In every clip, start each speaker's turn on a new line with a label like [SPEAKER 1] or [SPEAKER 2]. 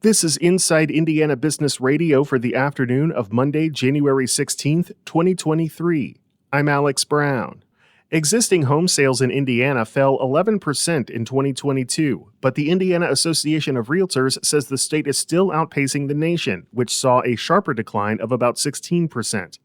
[SPEAKER 1] This is Inside Indiana Business Radio for the afternoon of Monday, January 16th, 2023. I'm Alex Brown. Existing home sales in Indiana fell 11% in 2022, but the Indiana Association of Realtors says the state is still outpacing the nation, which saw a sharper decline of about 16%.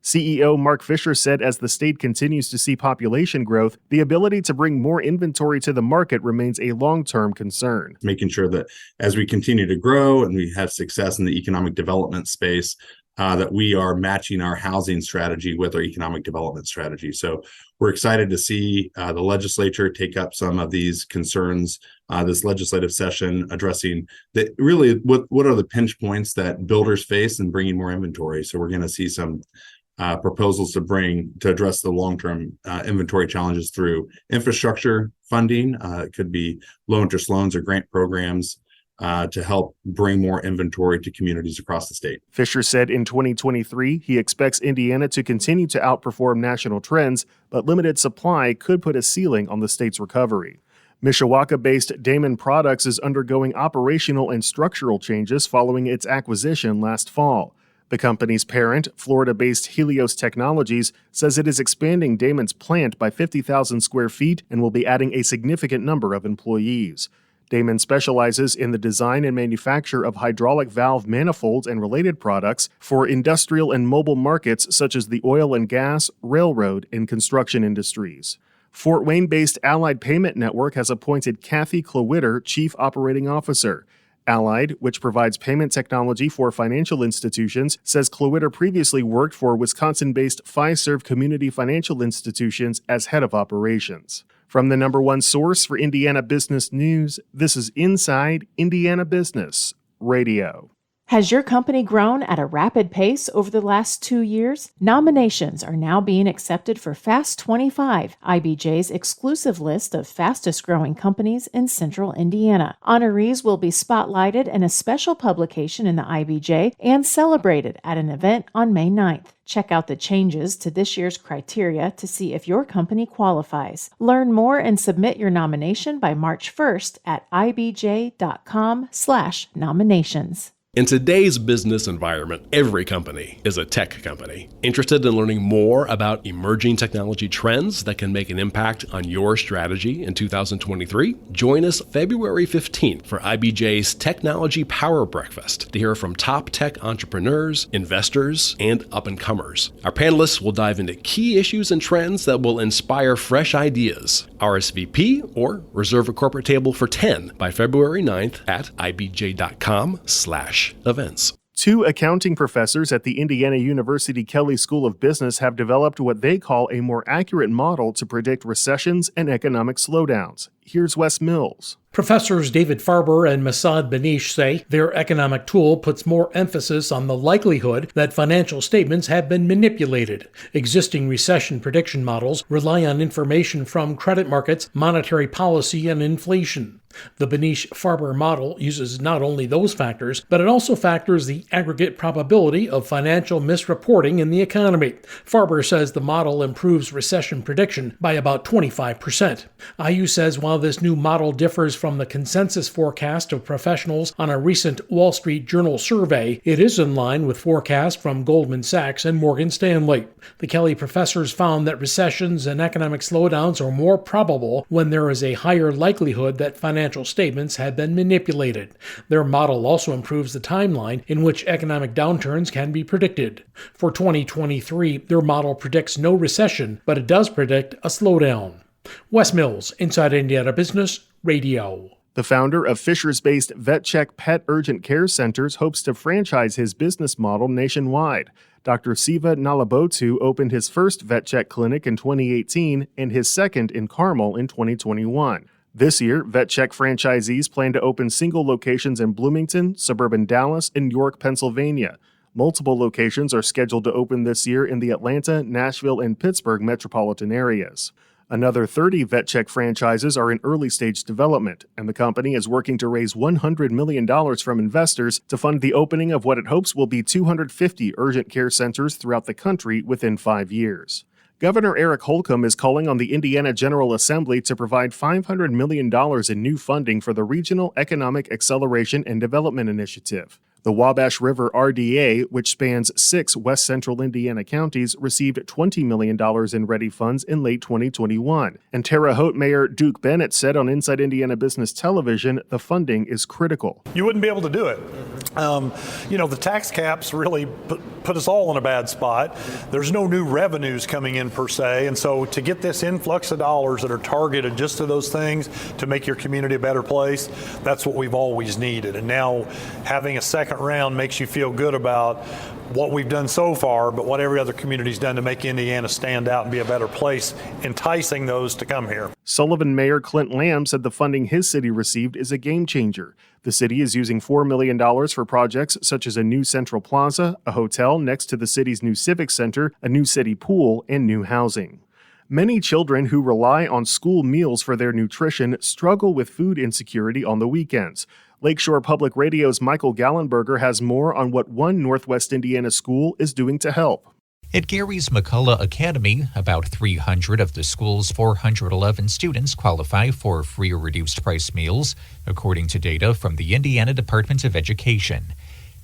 [SPEAKER 1] CEO Mark Fisher said as the state continues to see population growth, the ability to bring more inventory to the market remains a long-term concern.
[SPEAKER 2] Making sure that as we continue to grow and we have success in the economic development space, that we are matching our housing strategy with our economic development strategy. So we're excited to see the legislature take up some of these concerns this legislative session, addressing what are the pinch points that builders face in bringing more inventory. So we're going to see some proposals to address the long-term inventory challenges through infrastructure funding. It could be low interest loans or grant programs to help bring more inventory to communities across the state.
[SPEAKER 1] Fisher said in 2023, he expects Indiana to continue to outperform national trends, but limited supply could put a ceiling on the state's recovery. Mishawaka-based Damon Products is undergoing operational and structural changes following its acquisition last fall. The company's parent, Florida-based Helios Technologies, says it is expanding Damon's plant by 50,000 square feet and will be adding a significant number of employees. Damon specializes in the design and manufacture of hydraulic valve manifolds and related products for industrial and mobile markets such as the oil and gas, railroad, and construction industries. Fort Wayne-based Allied Payment Network has appointed Kathy Klowitter Chief Operating Officer. Allied, which provides payment technology for financial institutions, says Klowitter previously worked for Wisconsin-based Fiserv Community Financial Institutions as head of operations. From the number one source for Indiana business news, this is Inside Indiana Business Radio.
[SPEAKER 3] Has your company grown at a rapid pace over the last 2 years? Nominations are now being accepted for Fast 25, IBJ's exclusive list of fastest growing companies in central Indiana. Honorees will be spotlighted in a special publication in the IBJ and celebrated at an event on May 9th. Check out the changes to this year's criteria to see if your company qualifies. Learn more and submit your nomination by March 1st at ibj.com/nominations.
[SPEAKER 4] In today's business environment, every company is a tech company. Interested in learning more about emerging technology trends that can make an impact on your strategy in 2023? Join us February 15th for IBJ's Technology Power Breakfast to hear from top tech entrepreneurs, investors, and up-and-comers. Our panelists will dive into key issues and trends that will inspire fresh ideas. RSVP or reserve a corporate table for 10 by February 9th at ibj.com/events.
[SPEAKER 1] Two accounting professors at the Indiana University Kelley School of Business have developed what they call a more accurate model to predict recessions and economic slowdowns. Here's Wes Mills.
[SPEAKER 5] Professors David Farber and Masad Banish say their economic tool puts more emphasis on the likelihood that financial statements have been manipulated. Existing recession prediction models rely on information from credit markets, monetary policy, and inflation. The Banish-Farber model uses not only those factors, but it also factors the aggregate probability of financial misreporting in the economy. Farber says the model improves recession prediction by about 25%. IU says while this new model differs from the consensus forecast of professionals on a recent Wall Street Journal survey, it is in line with forecasts from Goldman Sachs and Morgan Stanley. The Kelley professors found that recessions and economic slowdowns are more probable when there is a higher likelihood that financial statements had been manipulated. Their model also improves the timeline in which economic downturns can be predicted. For 2023, their model predicts no recession, but it does predict a slowdown. Wes Mills, Inside Indiana Business Radio.
[SPEAKER 1] The founder of Fishers-based VetCheck Pet Urgent Care Centers hopes to franchise his business model nationwide. Dr. Siva Nalabotu opened his first VetCheck clinic in 2018 and his second in Carmel in 2021. This year, VetCheck franchisees plan to open single locations in Bloomington, suburban Dallas, and York, Pennsylvania. Multiple locations are scheduled to open this year in the Atlanta, Nashville, and Pittsburgh metropolitan areas. Another 30 VetCheck franchises are in early-stage development, and the company is working to raise $100 million from investors to fund the opening of what it hopes will be 250 urgent care centers throughout the country within 5 years. Governor Eric Holcomb is calling on the Indiana General Assembly to provide $500 million in new funding for the Regional Economic Acceleration and Development Initiative. The Wabash River RDA, which spans 6 west central Indiana counties, received $20 million in ready funds in late 2021. And Terre Haute Mayor Duke Bennett said on Inside Indiana Business Television the funding is critical.
[SPEAKER 6] You wouldn't be able to do it. The tax caps really put us all in a bad spot. There's no new revenues coming in per se. And so to get this influx of dollars that are targeted just to those things to make your community a better place, that's what we've always needed. And now having a second round makes you feel good about what we've done so far, but what every other community's done to make Indiana stand out and be a better place, enticing those to come here.
[SPEAKER 1] Sullivan Mayor Clint Lamb said the funding his city received is a game changer. The city is using $4 million for projects such as a new Central Plaza, a hotel next to the city's new Civic Center, a new city pool, and new housing. Many children who rely on school meals for their nutrition struggle with food insecurity on the weekends. Lakeshore Public Radio's Michael Gallenberger has more on what one Northwest Indiana school is doing to help.
[SPEAKER 7] At Gary's McCullough Academy, about 300 of the school's 411 students qualify for free or reduced price meals, according to data from the Indiana Department of Education.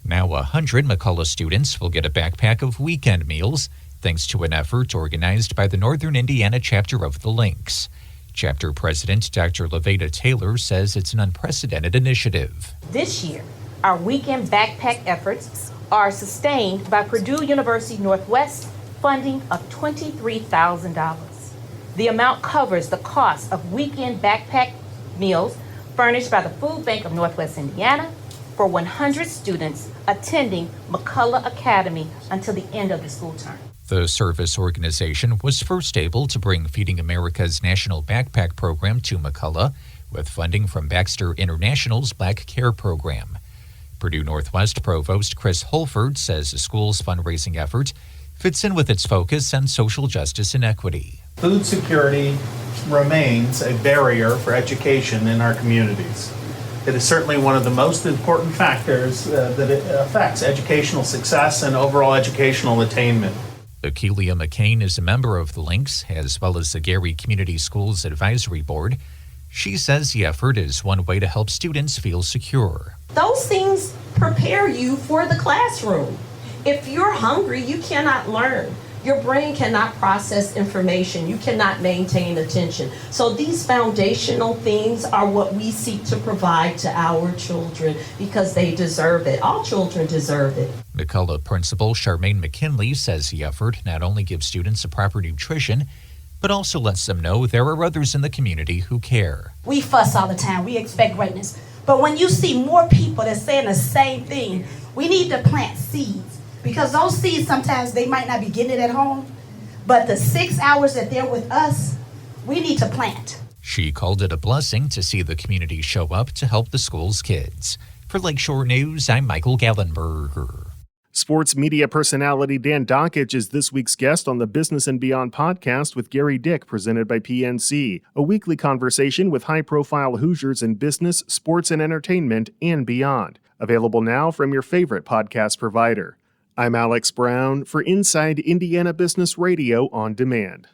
[SPEAKER 7] Now 100 McCullough students will get a backpack of weekend meals, thanks to an effort organized by the Northern Indiana chapter of the Lynx. Chapter President Dr. Levada Taylor says it's an unprecedented initiative.
[SPEAKER 8] This year, our weekend backpack efforts are sustained by Purdue University Northwest funding of $23,000. The amount covers the cost of weekend backpack meals furnished by the Food Bank of Northwest Indiana for 100 students attending McCullough Academy until the end of the school term.
[SPEAKER 7] The service organization was first able to bring Feeding America's National Backpack Program to McCullough with funding from Baxter International's Black Care Program. Purdue Northwest Provost Chris Holford says the school's fundraising effort fits in with its focus on social justice and equity.
[SPEAKER 9] Food security remains a barrier for education in our communities. It is certainly one of the most important factors that it affects educational success and overall educational attainment.
[SPEAKER 7] Akeelia McCain is a member of the Lynx, as well as the Gary Community Schools Advisory Board. She says the effort is one way to help students feel secure.
[SPEAKER 10] Those things prepare you for the classroom. If you're hungry, you cannot learn. Your brain cannot process information. You cannot maintain attention. So these foundational things are what we seek to provide to our children because they deserve it. All children deserve it.
[SPEAKER 7] McCullough Principal Charmaine McKinley says the effort not only gives students a proper nutrition, but also lets them know there are others in the community who care.
[SPEAKER 11] We fuss all the time. We expect greatness. But when you see more people that's saying the same thing, we need to plant seeds. Because those seeds, sometimes they might not be getting it at home, but the 6 hours that they're with us, we need to plant.
[SPEAKER 7] She called it a blessing to see the community show up to help the school's kids. For Lakeshore News, I'm Michael Gallenberger.
[SPEAKER 1] Sports media personality Dan Dockich is this week's guest on the Business and Beyond podcast with Gary Dick, presented by PNC, a weekly conversation with high-profile Hoosiers in business, sports, and entertainment, and beyond. Available now from your favorite podcast provider. I'm Alex Brown for Inside Indiana Business Radio on Demand.